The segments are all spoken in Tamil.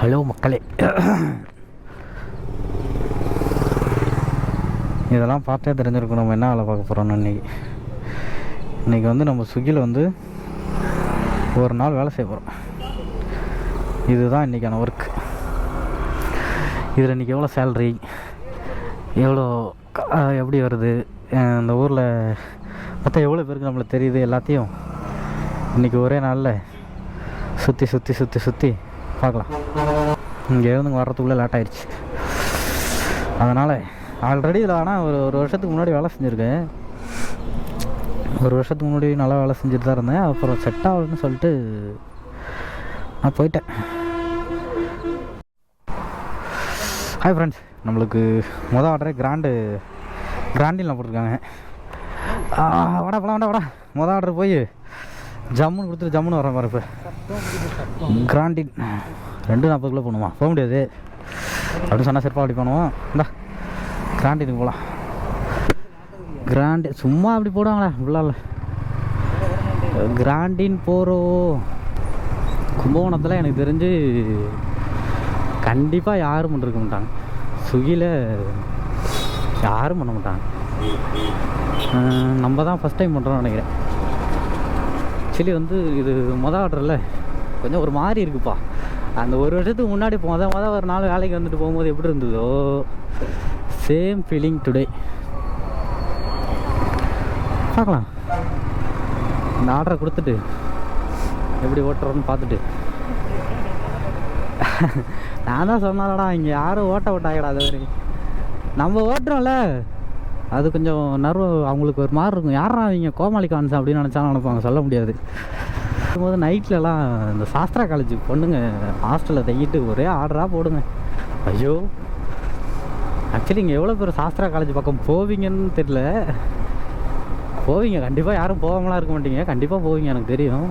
ஹலோ மக்களே, இதெல்லாம் பார்த்தே தெரிஞ்சிருக்கும் நம்ம என்ன வேலை பார்க்க போகிறோம்னு. இன்றைக்கி வந்து நம்ம ஸ்விக்கியில் வந்து ஒரு நாள் வேலை செய்ய போகிறோம். இதுதான் இன்றைக்கான ஒர்க். இதில் இன்றைக்கி எவ்வளோ சேல்ரி, எவ்வளோ எப்படி வருது, இந்த ஊரில் மொத்தம் எவ்வளோ பேருக்கு நம்மளுக்கு தெரியுது, எல்லாத்தையும் இன்றைக்கி ஒரே நாளில் சுற்றி பார்க்கலாம். இங்கே இருந்து வர்றதுக்குள்ளே லேட் ஆகிடுச்சு. அதனால் ஆல்ரெடி இதில் ஆனால் ஒரு வருஷத்துக்கு முன்னாடி வேலை செஞ்சுருக்கேன். ஒரு வருஷத்துக்கு முன்னாடி நல்லா வேலை செஞ்சுட்டு தான் இருந்தேன். அப்புறம் செட் ஆகுதுன்னு சொல்லிட்டு நான் போயிட்டேன். ஹாய் ஃப்ரெண்ட்ஸ், நம்மளுக்கு மொதல் ஆர்டரே கிராண்டில் போட்டிருக்காங்க. வாடா மொதல் ஆர்டர் போய் ஜம்முன்னு கொடுத்துட்டு ஜம்முன்னு வரேன் பாரு. இப்போ கிராண்டின் 2:40 போகணுமா? போக முடியாது அப்படின்னு சொன்னால் சிறப்பாக அப்படி பண்ணுவோம். இந்தா கிராண்டினுக்கு போகலாம். கிராண்டின் சும்மா அப்படி போடுவாங்களே உள்ளால. கிராண்டின் போகிறோம். கும்பகோணத்தில் எனக்கு தெரிஞ்சு கண்டிப்பாக யாரும் பண்ணிருக்க மாட்டாங்க. ஸ்விக்கியில் யாரும் பண்ண மாட்டாங்க. நம்ம தான் ஃபஸ்ட் டைம் பண்ணுறோம்னு நினைக்கிறேன். ஆக்சுவலி வந்து இது மொதல் ஆர்டரில் கொஞ்சம் ஒரு மாதிரி இருக்குப்பா. அந்த ஒரு வருஷத்துக்கு முன்னாடி மொதல் ஒரு நாள் வேலைக்கு வந்துட்டு போகும்போது எப்படி இருந்ததோ சேம் ஃபீலிங் டுடே. பார்க்கலாம். இந்த ஆர்டரை கொடுத்துட்டு எப்படி ஓட்டுறோன்னு பார்த்துட்டு. நான் தான் சொன்னாலடா இங்கே யாரும் ஓட்டாங்கடா. அது மாதிரி நம்ம ஓட்டுறோம்ல, அது கொஞ்சம் நர்வு அவங்களுக்கு ஒரு மாதிரி இருக்கும். யாரா அவங்க கோமாளி கான்ஸ் அப்படின்னு நினச்சாலும் நினைப்பாங்க, சொல்ல முடியாது. போது நைட்லலாம் இந்த சாஸ்திரா காலேஜ் பொண்ணுங்க ஹாஸ்டலில் தங்கிட்டு ஒரே ஆர்டராக போடுங்க. ஐயோ, ஆக்சுவலி இங்கே எவ்வளோ பேர் சாஸ்திரா காலேஜ் பக்கம் போவீங்கன்னு தெரியல. போவீங்க கண்டிப்பாக, யாரும் போகாமலாம் இருக்க மாட்டீங்க, கண்டிப்பாக போவீங்க எனக்கு தெரியும்.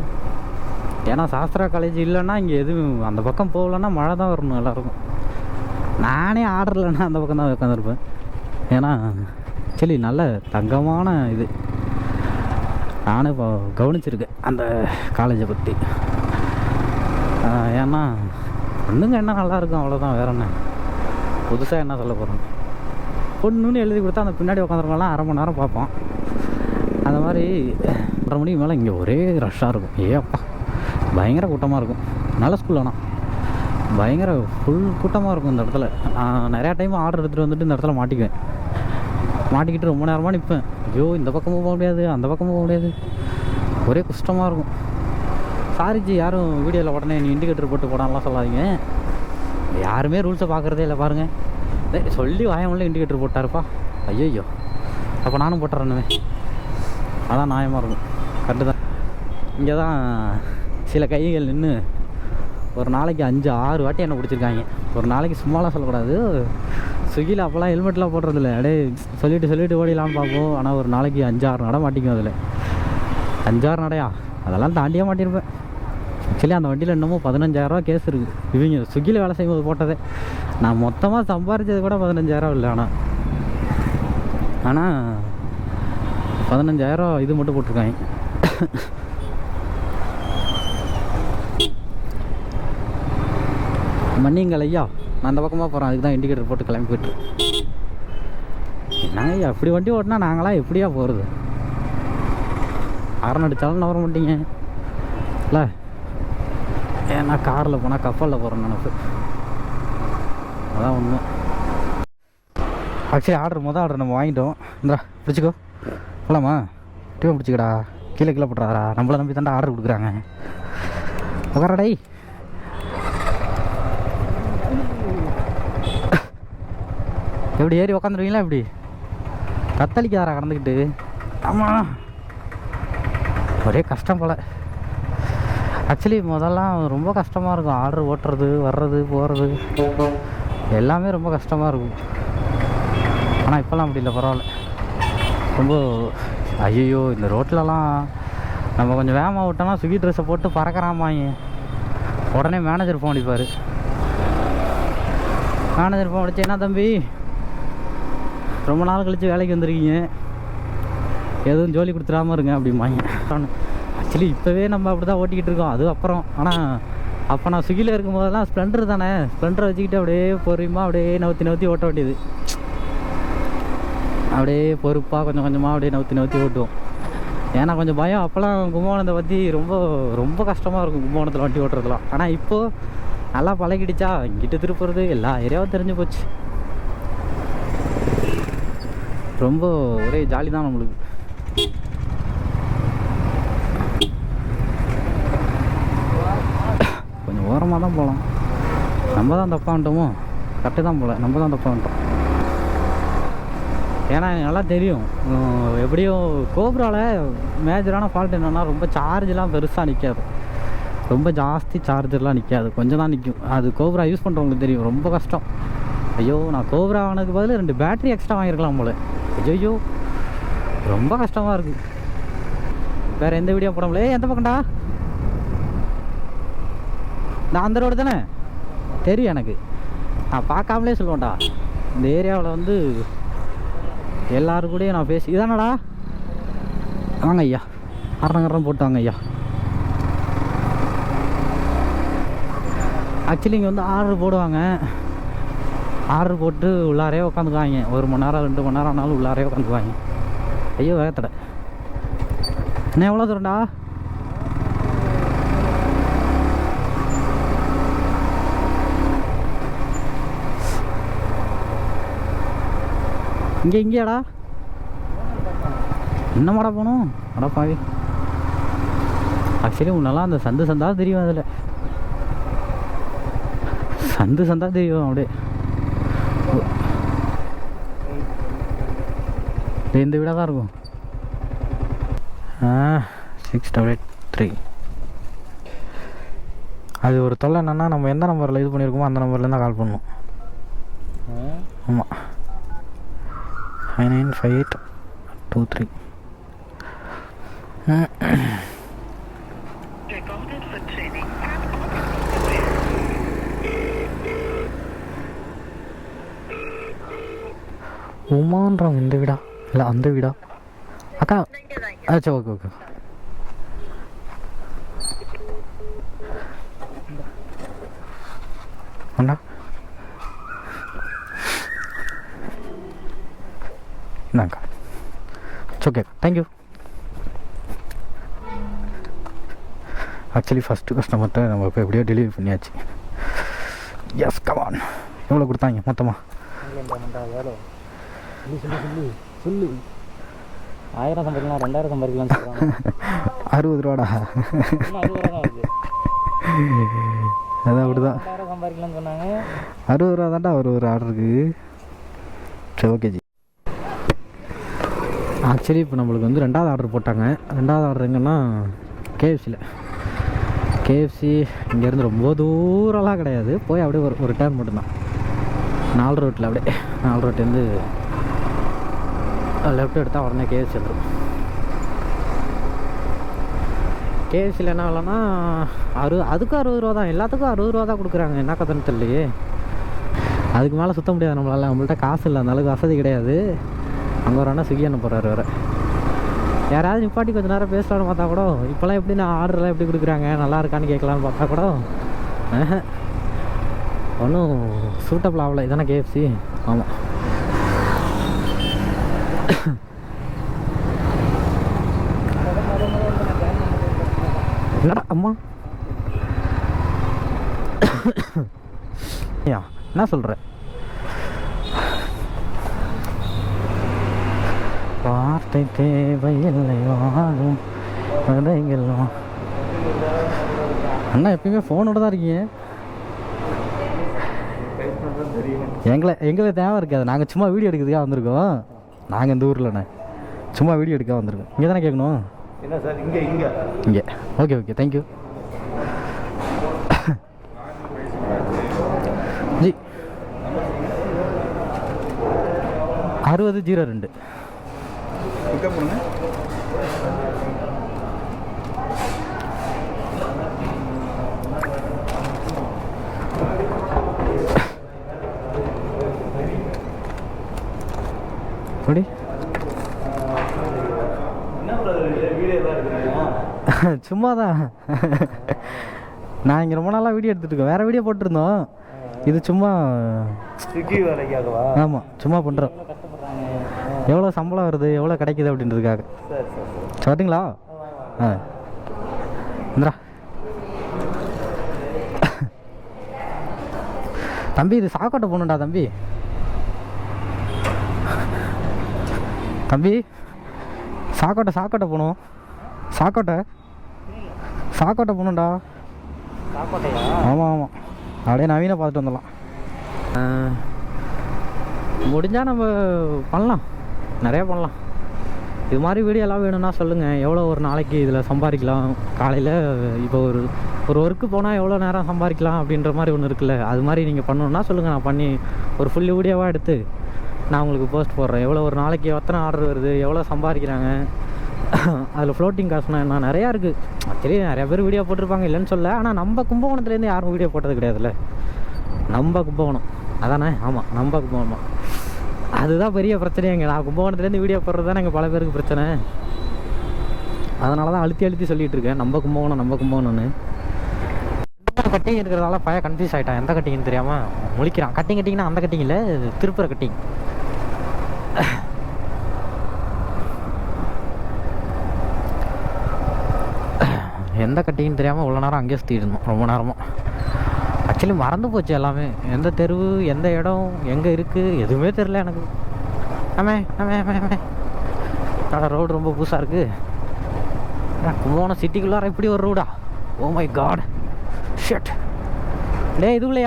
ஏன்னா சாஸ்திரா காலேஜ் இல்லைன்னா இங்கே எதுவும் அந்த பக்கம் போகலன்னா மழை தான் வரணும் எல்லாருக்கும். நானே ஆர்டர் இல்லைன்னா அந்த பக்கம் தான் உட்காந்துருப்பேன். ஏன்னா ஆக்சுவலி நல்ல தங்கமான இது. நானே இப்போ கவனிச்சிருக்கேன் அந்த காலேஜை பற்றி. ஏன்னா பொண்ணுங்க என்ன நல்லாயிருக்கும் அவ்வளோதான், வேற என்ன புதுசாக என்ன சொல்ல போகிறோம். பொண்ணுன்னு எழுதி கொடுத்தா அந்த பின்னாடி உட்காந்துருக்கலாம், அரை மணி நேரம் பார்ப்போம். அந்த மாதிரி 1:30 மணிக்கு மேலே இங்கே ஒரே ரஷ்ஷாக இருக்கும். அப்பா பயங்கர கூட்டமாக இருக்கும். நல்ல ஸ்கூல் ஆனால் பயங்கர ஃபுல் கூட்டமாக இருக்கும் இந்த இடத்துல. நான் நிறையா டைம் ஆர்டர் எடுத்துகிட்டு வந்துட்டு இந்த இடத்துல மாட்டிக்கிட்டு ரொம்ப நேரமாக நிற்பேன். ஐயோ, இந்த பக்கமும் போக முடியாது, அந்த பக்கமும் போக முடியாது, ஒரே கஷ்டமாக இருக்கும். சாரிஜி, யாரும் வீடியோவில் உடனே நீ இண்டிகேட்டர் போட்டு போடாமலாம் சொல்லாதீங்க. யாருமே ரூல்ஸை பார்க்குறதே இல்லை பாருங்கள். சொல்லி வாயமில்ல இண்டிகேட்டர் போட்டாருப்பா. ஐயோ, அப்போ நானும் போட்டுறேன்னுவே. அதான் நியாயமாக இருக்கும். கரெக்டு தான். இங்கே தான் சில கைகள் நின்று ஒரு நாளைக்கு 5-6 வாட்டி என்னை பிடிச்சிருக்காங்க. ஒரு நாளைக்கு சும்மாலாம் சொல்லக்கூடாது. ஸ்விக்கியில் அப்போல்லாம் ஹெல்மெட்லாம் போடுறதில்ல. அப்படியே சொல்லிட்டு ஓடிலான்னு பார்ப்போம். ஆனால் ஒரு நாளைக்கு 5-6 நடை மாட்டிக்கும். அதில் 5-6 நடையா அதெல்லாம் தாண்டியே மாட்டியிருப்பேன். ஆக்சுவலி அந்த வண்டியில் இன்னமும் 15,000 ரூபா கேஸ் இருக்குது. இவங்க ஸ்விக்கியில் வேலை செய்யும்போது போட்டதே. நான் மொத்தமாக சம்பாரித்தது கூட 15,000 இல்லை. ஆனால் 15,000 இது மட்டும் போட்டிருக்காங்க. மன்னிங்கள் ஐயா, நான் அந்த பக்கமாக போகிறேன். அதுக்கு தான் இண்டிகேட்டர் போட்டு கிளம்பி போய்ட்டு. என்னங்க ஐயா இப்படி வண்டி ஓட்டினா நாங்களாம் எப்படியா போகிறது? ஹாரன் அடித்தாலும் நவர மாட்டீங்க இல்லை? ஏன்னா காரில் போனால் கப்பலில் போகிறேன் நினைப்பு. அதான் உண்மை. ஆக்சுவலி மொதல் ஆர்டர் நம்ம வாங்கிட்டோம். இந்தா பிடிச்சிக்கோ, போகலாமா? டியூன் பிடிச்சிக்கடா, கீழே போட்டுறாரா? நம்மளை நம்பி தாண்டா ஆர்டர் கொடுக்குறாங்க. உக்காரடை. எப்படி ஏறி உக்காந்துருவீங்களா? எப்படி தத்தளிக்காரா கடந்துக்கிட்டு? ஆமாம், ஒரே கஷ்டம் போல். ஆக்சுவலி முதல்லாம் ரொம்ப கஷ்டமாக இருக்கும். ஆர்டர் ஓட்டுறது, வர்றது, போகிறது எல்லாமே ரொம்ப கஷ்டமாக இருக்கும். ஆனால் இப்போல்லாம் அப்படி இல்லை, பரவாயில்ல. ரொம்ப ஐயோ, இந்த ரோட்லலாம் நம்ம கொஞ்சம் வேகமாக விட்டோம்னா ஸ்விக்கி ட்ரெஸ்ஸை போட்டு பறக்கிறாமாங்க. உடனே மேனேஜர் ஃபோன் அடிப்பார். மேனேஜர் ஃபோன் அடிச்சு, என்ன தம்பி ரொம்ப நாள் கழித்து வேலைக்கு வந்துருக்கீங்க, எதுவும் ஜோலி கொடுத்துடாமல் இருங்க அப்படிம்பாங்க. ஆக்சுவலி இப்போவே நம்ம அப்படி தான் ஓட்டிக்கிட்டு இருக்கோம். அது அப்புறம் ஆனால் அப்போ நான் ஸ்விக்கியில் இருக்கும் போதெல்லாம் ஸ்ப்ளெண்டர் தானே, ஸ்ப்ளெண்டரை வச்சுக்கிட்டு அப்படியே பொறுமையாக அப்படியே நவுத்தி ஓட்ட வேண்டியது. அப்படியே பொறுப்பாக கொஞ்சம் கொஞ்சமாக அப்படியே நவுத்தி ஓட்டுவோம். ஏன்னா கொஞ்சம் பயம். அப்போல்லாம் கும்பகோணத்தை பற்றி ரொம்ப ரொம்ப கஷ்டமாக இருக்கும் கும்பகோணத்தில் வண்டி ஓட்டுறதுலாம். ஆனால் இப்போது நல்லா பழகிடுச்சா, இங்கிட்ட திருப்புறது எல்லா ஏரியாவும் தெரிஞ்சு போச்சு. ரொம்ப ஒரே ஜாலி தான் நம்மளுக்கு. கொஞ்சம் ஓரமாக தான் போகலாம். நம்ம தான் தப்பாக வந்துட்டோமோ, கரெக்டு தான் போகல, நம்ம தான் தப்பாக வந்துட்டோம். ஏன்னா எனக்கு நல்லா தெரியும் எப்படியும் கோப்ராவில் மேஜரான ஃபால்ட் என்னென்னா ரொம்ப சார்ஜெலாம் பெருசாக நிற்காது, ரொம்ப ஜாஸ்தி சார்ஜர்லாம் நிற்காது, கொஞ்சம் தான் நிற்கும். அது கோப்ரா யூஸ் பண்ணுறவங்களுக்கு தெரியும், ரொம்ப கஷ்டம். ஐயோ நான் கோப்ரா ஆனதுக்கு பதில் 2 பேட்டரி எக்ஸ்ட்ரா வாங்கியிருக்கலாம் போல. ஐயோ ரொம்ப கஷ்டமாக இருக்குது. வேறு எந்த வீடியோ போட முடியல. எந்த பக்கம்டா? நான் அந்த ரோடு தானே தெரியும் எனக்கு, நான் பார்க்காமலே சொல்லுவேன்டா. இந்த ஏரியாவில் வந்து எல்லோரும் கூடயும் நான் பேசி இதானடா. வாங்க ஐயா, அரங்கரம் போட்டு வாங்க ஐயா. ஆக்சுவலி இங்கே வந்து ஆர்டர் போடுவாங்க, ஆர்டர் போட்டு உள்ளாரே உட்காந்துக்குவாங்க. 1 மணி நேரம் 2 மணி நேரம் ஆனாலும் உள்ளாரே உட்காந்துக்குவாங்க. ஐயோ வேகத்தடை. என்ன எவ்வளோ தூரண்டா? இங்கேயாடா என்னமாடா போகணும்? அடப்பாவி. ஆக்சுவலி முன்னெல்லாம் அந்த சந்தா தெரியும், அதில் சந்தா தெரியும். அப்படியே இந்த வீடாக தான் இருக்கும். 688 அது ஒரு தொல்லை என்னென்னா, நம்ம எந்த நம்பரில் இது பண்ணியிருக்கோமோ அந்த நம்பர்லேருந்து தான் கால் பண்ணணும். ஆமாம், 595823. உமான்றாங்க. இந்த வீடா இல்லை அந்த வீடா அக்கா? ஆச்சா, ஓகே ஓகே. அண்ணா இந்தாங்க. Okay, thank you. ஆக்சுவலி ஃபஸ்ட்டு கஸ்டமர்கிட்ட நம்ம இப்போ எப்படியோ டெலிவரி பண்ணியாச்சு. Yes come on. எவ்வளோ கொடுத்தாங்க மொத்தமாக? சொல்லு 1000 சம்பாதிக்கலாம், 2000 சம்பாதிக்கலாம்னு சொல்கிறாங்க. 60 ரூபாடா. அதான் அப்படிதான், 2000 சம்பாதிக்கலாம்னு சொன்னாங்க. 60 ரூபா தான்டா ஒரு ஆர்டருக்கு. சரி ஓகே ஜி. ஆக்சுவலி இப்போ நம்மளுக்கு வந்து 2வது ஆர்டர் போட்டாங்க. 2வது ஆர்டர் எங்கன்னா கேஎஃப்சியில். கேஎஃப்சி இங்கேருந்து ரொம்ப தூரம்லாம் கிடையாது, போய் அப்படியே ஒரு டேர்ன் மட்டும்தான். 4 ரோட்டில் அப்படியே 4 ரோட்லேருந்து லெஃப்ட் எடுத்தால் உடனே கேஎஃப்சி வந்துடும். கேஎஃப்சியில் என்ன ஆகலன்னா அதுக்கும் 60 ரூபா தான், எல்லாத்துக்கும் 60 ரூபா தான் கொடுக்குறாங்க. என்ன கதைன்னு தெரியலையே. அதுக்கு மேலே சுற்ற முடியாது நம்மளால், நம்மள்ட்ட காசு இல்லை, அந்த அளவுக்கு வசதி கிடையாது. அங்கே ஒரு அண்ணா ஸ்விக்கி அனுப்புகிறாரு வேறு. யாராவது நிப்பாட்டி கொஞ்சம் நேரம் பேசலான்னு பார்த்தா கூட, இப்போலாம் எப்படி நான் ஆர்டர்லாம் எப்படி கொடுக்குறாங்க, நல்லா இருக்கான்னு கேட்கலான்னு பார்த்தா கூட ஒன்றும் சூட்டபிள் ஆகலை. இதானே கேஎஃப்சி? ஆமாம். என்னடா அம்மா என்ன சொல்கிற? வார்த்தை தேவையில்லை வாழும் கதைகளும். அண்ணா எப்பயுமே ஃபோனோட தான் இருக்கீங்க. எங்களுக்கு தேவை இருக்காது, நாங்கள் சும்மா வீடியோ எடுக்கிறதுக்காக வந்திருக்கோம். நாங்கள் இந்த ஊரில்ண்ணே சும்மா வீடியோ எடுக்க வந்திருக்கோம். இங்கே தானே கேட்கணும்? என்ன சார்? இங்கே ஓகே ஓகே, தேங்க்யூ ஜி. 6002 அப்படி சும்மாதான் நான் இங்கே ரொம்ப நாளாக வீடியோ எடுத்துகிட்டு இருக்கேன், வேறு வீடியோ போட்டிருந்தோம். இது சும்மா ஸ்விக்கி வேலைக்காகவா? ஆமாம், சும்மா பண்ணுறோம். எவ்வளோ சம்பளம் வருது, எவ்வளோ கிடைக்குது அப்படின்றதுக்காக. சரி சரி சரி. பார்த்தீங்களா? ஆ இந்தா தம்பி, இது சாக்கோட்டை போகணுண்டா தம்பி. தம்பி, சாக்கோட்டை போகணும். சாக்கோட்டை போகணுண்டா. ஆமாம் ஆமாம், அப்படியே நவீன பார்த்துட்டு வந்துடலாம். முடிஞ்சால் நம்ம பண்ணலாம், நிறையா பண்ணலாம். இது மாதிரி வீடியோலாம் வேணும்னா சொல்லுங்கள். எவ்வளோ ஒரு நாளைக்கு இதில் சம்பாதிக்கலாம், காலையில் இப்போ ஒரு ஒர்க்கு போனால் எவ்வளோ நேரம் சம்பாதிக்கலாம் அப்படின்ற மாதிரி ஒன்று இருக்குல்ல, அது மாதிரி நீங்கள் பண்ணணுன்னா சொல்லுங்கள். நான் பண்ணி ஒரு ஃபுல் வீடியோவாக எடுத்து நான் உங்களுக்கு போஸ்ட் போடுறேன். எவ்வளோ ஒரு நாளைக்கு எத்தனை ஆர்டர் வருது, எவ்வளோ சம்பாதிக்கிறாங்க, அதில் ஃப்ளோட்டிங் காசுனா என்ன, நிறையா இருக்குது. ஆக்சுவலி நிறையா பேர் வீடியோ போட்டிருப்பாங்க, இல்லைன்னு சொல்ல. ஆனால் நம்ம கும்பகோணத்துலேருந்து யாரும் வீடியோ போட்டது கிடையாதுல்ல. நம்ம கும்பகோணம் அதானே? ஆமாம், நம்ம கும்பகோணம். அதுதான் பெரிய பிரச்சனைங்க. நான் கும்பகோணத்துலேருந்து வீடியோ போடுறது தான் எங்கள் பல பேருக்கு பிரச்சனை. அதனால தான் அழுத்தி சொல்லிகிட்டு இருக்கேன், நம்ம கும்பகோணம்னு. கட்டிங் இருக்கிறதால பையன் கன்ஃபியூஸ் ஆகிட்டான், எந்த கட்டிங்னு தெரியாமல் முழிக்கிறான். கட்டிங்னா அந்த கட்டிங் இல்லை, திருப்புற கட்டிங். எந்த கட்டிங்னு தெரியாமல் இவ்வளோ நேரம் அங்கேயே சுற்றிட்டு இருந்தோம், ரொம்ப நேரமாக. ஆக்சுவலி மறந்து போச்சு எல்லாமே, எந்த தெருவு, எந்த இடம், எங்கே இருக்குது, எதுவுமே தெரில எனக்கு. ரோடு ரொம்ப புதுசாக இருக்குது. கும்பகோணம் சிட்டிக்குள்ளார இப்படி ஒரு ரோடா? Oh my god, shit. டே, இதுக்குள்ளே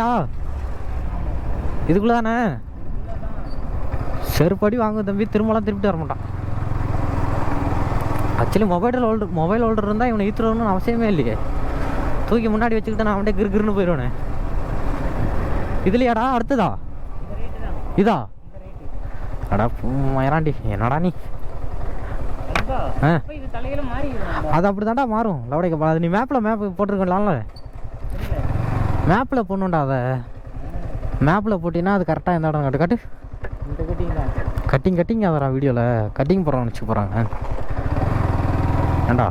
தானே? செருப்படி வாங்க தம்பி, திரும்பலாம் திருப்பிட்டு வர மாட்டான். ஆக்சுவலி மொபைல் ஹோல்டர் இருந்தால் இவனை ஈத்துறணும்னு அவசியமே இல்லையே. தூக்கி முன்னாடி வச்சுக்கிட்டு நான் அவன்கிட்ட கிருன்னு போயிடுவேனே. இதுலையாடா? அடுத்ததா இதா? அடா மயராண்டி, என்னடா நீ? அது அப்படி தாண்டா மாறும் லவடைக்கு. அது நீ மேப் போட்டிருக்கலாம்ல, மேப்பில் போடணுண்டா. அதை மேப்பில் போட்டிங்கன்னா அது கரெக்டாக எந்த இடம் காட்டு. கட்டிங் அதரா வீடியோவில் கட்டிங் போடுறான்னு வச்சு போகிறாங்க. ஏண்டா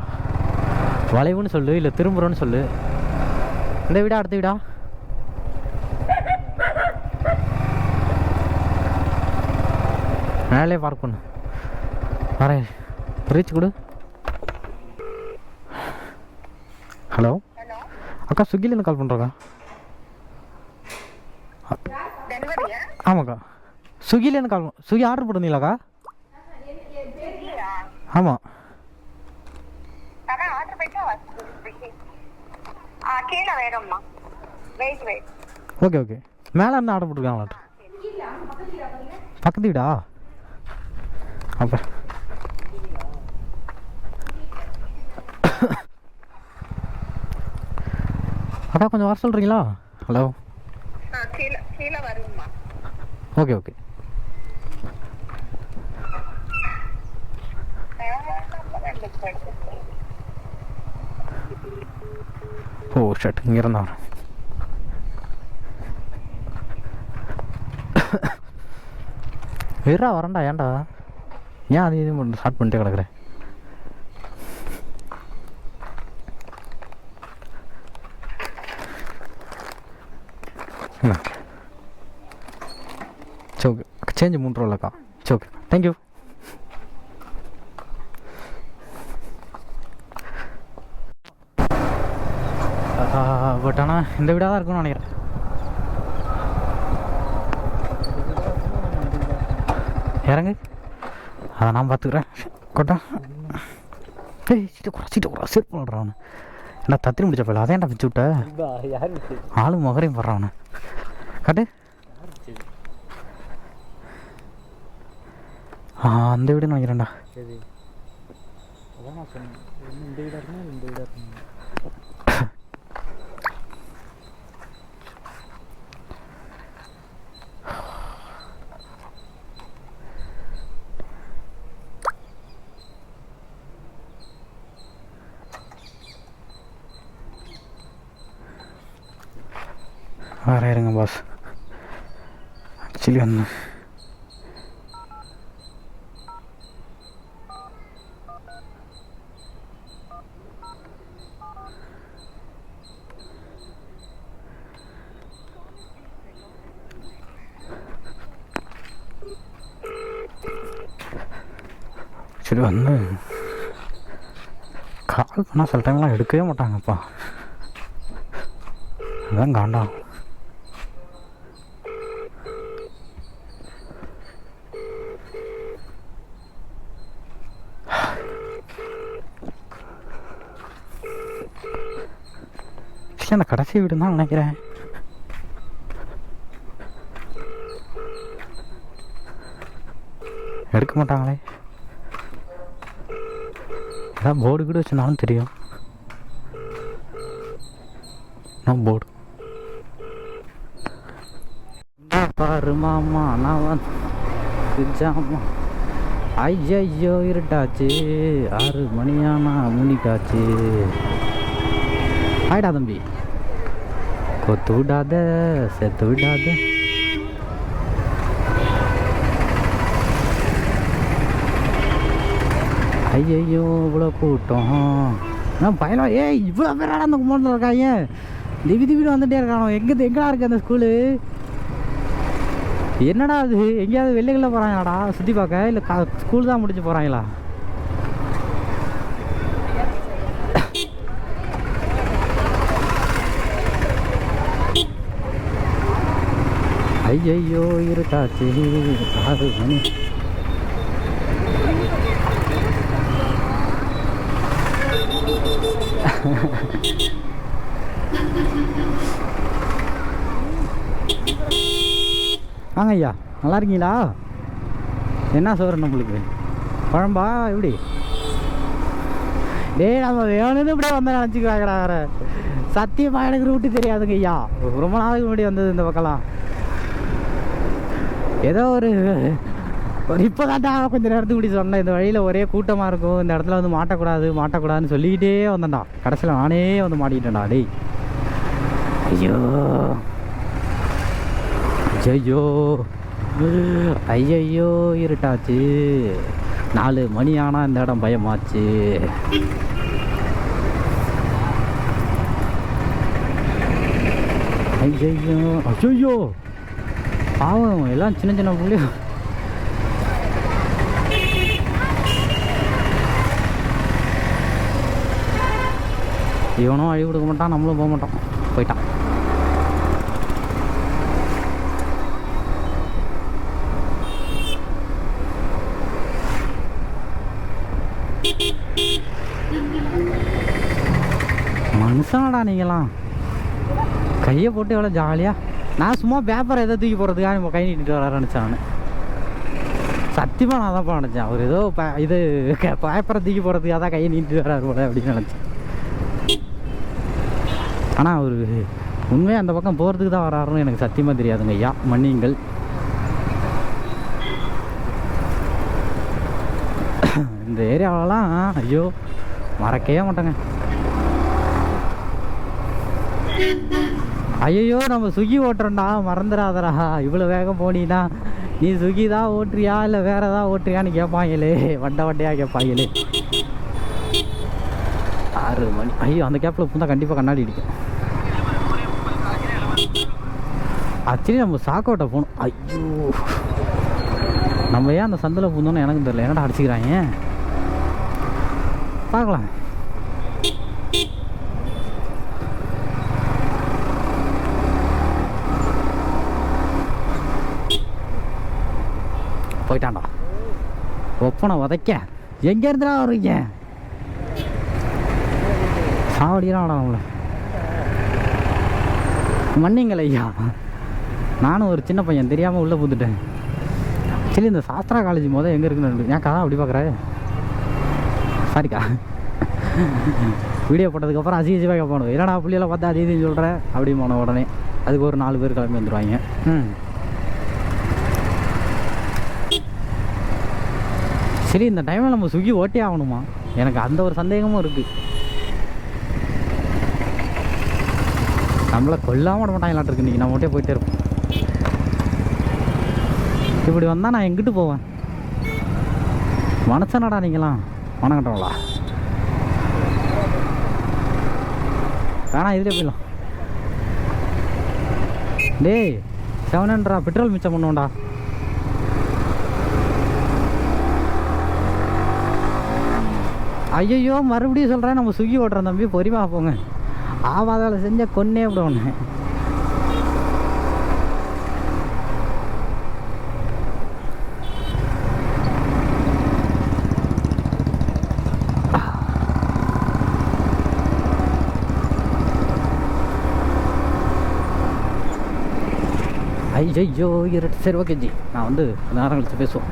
வளைவுன்னு சொல்லு, இல்லை திரும்புறோன்னு சொல்லு. இந்த வீடா அடுத்த வீடா? மேலே பார்க் பண்ணு, வரேன். ரீச் கொடு. ஹலோ அக்கா, ஸ்விக்கிலேருந்து கால் பண்ணுறோக்கா. ஆமாக்கா, ஸ்விக்கிலேருந்து கால் பண்ண. ஸ்விக்கி ஆர்டர் போட்டிருந்தீங்களாக்கா? ஆமாம். ஓகே, மேலே இருந்து ஆர்டர் போட்டிருக்காங்களா? பக்கத்து வீடா? அப்போ அக்கா கொஞ்சம் வர சொல்கிறீங்களா? Hello, okay. ஓ ஷட், இங்கே இருந்தா வரேன். வெறா வரேன்டா. ஏன்டா ஏன் அது இது ஸ்டார்ட் பண்ணிட்டே கிடக்குறேன்? சரி ஓகே, சேஞ்சு 3 ரூபாக்கா. சரி ஓகே, தேங்க்யூ. பட் ஆனால் இந்த வீடாக தான் இருக்குன்னு நினைக்கிறேன். இறங்கு, அதை நான் பார்த்துக்கிறேன். கொட்டா, சீட்டு குறா செருப்பு பண்ணுறான். என்ன தத்திரி முடிச்ச போயில அதேன்டா வச்சு விட்ட ஆளு முகரையும் போடுறான். காட்டு. அந்த வீடுன்னு நினைக்கிறேன்டா. வேற இருங்க பாஸ். ஆக்சுவலி ஒன்று சரி வந்து கால் பண்ணால் சில டைம்லாம் எடுக்கவே மாட்டாங்கப்பா. அதான் காண்டாம். அந்த கடைசி வீடு தான் நினைக்கிறேன். எடுக்க மாட்டாங்களே. ஏதாவது போர்டு கூட வச்சுருந்தாலும் தெரியும். நான் போர்டு பாரு மாமா நான் வந்து ஐயோ இருட்டாச்சு 6 மணியானா முனிக்காச்சு. ஆயிடா தம்பி, கொத்து விடாத செத்து விடாத. ஐயோ இவ்வளோ கூட்டம். பயணம் இவ்வளோ பேராட அந்த கும்பலில் இருக்காங்க. திடீர்னு வந்துட்டே இருக்கானோ. எங்கடா இருக்கு அந்த ஸ்கூலு? என்னடா அது? எங்கேயாவது வெளில போகிறாங்களாடா சுற்றி பார்க்க? இல்லை ஸ்கூல் தான் முடிச்சு போகிறாங்களா? ஐயோ இருட்டாச்சு 6 மணி. வாங்க ஐயா, நல்லா இருக்கீங்களா? என்ன சோறு நம்மளுக்கு? குழம்பா எப்படி? நம்ம வேணும்னு இப்படியே வந்தால் நினச்சிக்கிறாங்கடா. வேறு சத்தியமாக எனக்கு ரூட்டு தெரியாதுங்க ஐயா. ரொம்ப நாளைக்கு முன்னாடி வந்தது இந்த பக்கம்லாம். ஏதோ ஒரு இப்போ தாண்டா கொஞ்சம் நேரத்துக்கு இப்படி சொன்னேன். இந்த வழியில் ஒரே கூட்டமாக இருக்கும், இந்த இடத்துல வந்து மாட்டக்கூடாதுன்னு சொல்லிக்கிட்டே வந்தேன்டா. கடைசியில் நானே வந்து மாட்டிக்கிட்டேன்டா. டேய் ஐயோ இருட்டாச்சு 4 மணி ஆனால் இந்த இடம் பயமாச்சு. ஐயோ பாவம், எல்லாம் சின்ன சின்ன புள்ளையும். இவனும் அழி கொடுக்க மாட்டான், நம்மளும் போக மாட்டோம். போயிட்டான். மனுஷனடா நீங்களாம். கையை போட்டு எவ்வளோ ஜாலியாக. நான் சும்மா பேப்பரை எதை தூக்கி போகிறதுக்காக நம்ம கை நீட்டிட்டு வர நினச்சான். சத்தியமாக நான் தான் நினச்சேன். அவர் ஏதோ இது பேப்பரை தூக்கி போகிறதுக்காக தான் கையை நீட்டிட்டு வராரு போல அப்படின்னு நினச்சேன். ஆனால் அவர் உண்மையாக அந்த பக்கம் போகிறதுக்கு தான் வராருன்னு எனக்கு சத்தியமாக தெரியாதுங்க ஐயா, மன்னியுங்கள். இந்த ஏரியாவிலலாம் ஐயோ மறக்கவே மாட்டேங்க. ஐயோ நம்ம ஸ்விக்கி ஓட்டுறோம்டா, மறந்துடாதடா. இவ்வளோ வேகம் போனீங்கன்னா நீ ஸ்விக்கி தான் ஓட்டுறியா இல்லை வேறு ஏதாவது ஓட்டுறியான்னு கேட்பாங்களே, வண்டையாக கேட்பாங்களே. 6 மணி. ஐயோ அந்த கேப்பில் பூந்தா கண்டிப்பாக கண்ணாடி அடிக்கும். ஆக்சுவலி நம்ம சாக்கோட்டை போகணும். ஐயோ நம்ம ஏன் அந்த சந்தில் பூந்தோன்னு எனக்கு தெரியல. என்னடா அடிச்சுக்கிறாங்க பார்க்கலாம். போயிட்டான்டா ஒப்பனை உதைக்க. எங்கேருந்துடா வருவீங்க? சாவடியெல்லாம் விட அவங்கள மன்னிங்கள் ஐயா. நானும் ஒரு சின்ன பையன் தெரியாமல் உள்ளே பூந்துட்டேன். சரி இந்த சாஸ்திரா காலேஜ் மொதல் எங்கே இருக்குன்னு ஏன் கதை அப்படி பார்க்குற? சாரிக்கா, வீடியோ போட்டதுக்கப்புறம் அசிங்கமாக கேட்பானு. என்னடா புள்ளியெல்லாம் பார்த்தா அது இதுன்னு சொல்கிறேன் அப்படி போன உடனே அதுக்கு ஒரு 4 பேர் கிளம்பி வந்துடுவாங்க. சரி இந்த டைமில் நம்ம ஸ்விக்கி ஓட்டே ஆகணுமா? எனக்கு அந்த ஒரு சந்தேகமும் இருக்குது. நம்மளை கொல்லாமல் விட மாட்டாங்களாட்டு இருக்கு. இன்றைக்கி நம்ம ஓட்டே போயிட்டே இருப்போம். இப்படி வந்தால் நான் எங்கிட்டு போவேன்? மனசனடா நீங்களாம் மனம் கட்டுறவங்களா? வேணா இதிலே போயிடலாம். டேய் 700 பெட்ரோல் மிச்சம் பண்ணுவோண்டா. ஐயோ மறுபடியும் சொல்கிறேன், நம்ம ஸ்விக்கி ஓட்டுறோம் தம்பி, பொறிமா போங்க. ஆவாதால் செஞ்ச கொன்னே விட ஒன்று. ஐயோ இருட்டு. சரி ஓகே ஜி, நான் வந்து கொஞ்ச நேரம் கழிச்சு பேசுவோம்.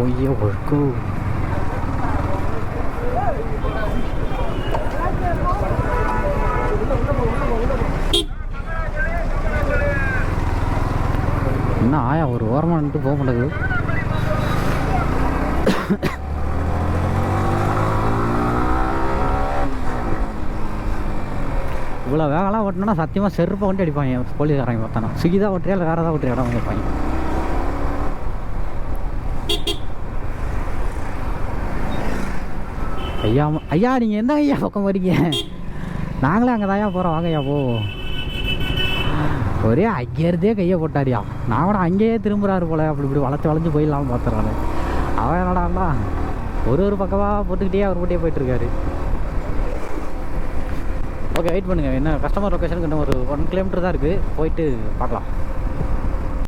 ஓய்யோ ஒர்க்கு. என்ன ஆயா ஒரு ஓரமாக நின்று போக மாட்டேங்குது. இவ்வளோ வேகலாம் ஓட்டினா சத்தியமாக செருப்பை கொண்டு அடிப்பாங்க போலீஸ்காரங்க. பார்த்தானா ஸ்விக்கி தான் ஓட்டுறியா இல்லை வேறு ஏதாவது ஓட்டுறியா இடம் கேட்பாங்க. ஐயா ஐயா நீங்கள் எந்த ஐயா பக்கம் வரீங்க? நாங்களே அங்கே தான் போகிறோம், வாங்க ஐயா போ. ஒரே அங்கேருந்தே கையை போட்டாரியா. நான் கூட அங்கேயே திரும்புறாரு போல, அப்படி இப்படி வளைஞ்சு போயிடலாம்னு பார்த்துறாரு. அவன் என்னடாண்ணா ஒரு பக்கமாக போட்டுக்கிட்டே அவர் போட்டே போயிட்டுருக்காரு. ஓகே வெயிட் பண்ணுங்கள், என்ன கஸ்டமர் லொக்கேஷனுக்கு இன்னும் ஒரு 1 கிலோமீட்டர் தான் இருக்குது, போயிட்டு பார்க்கலாம்.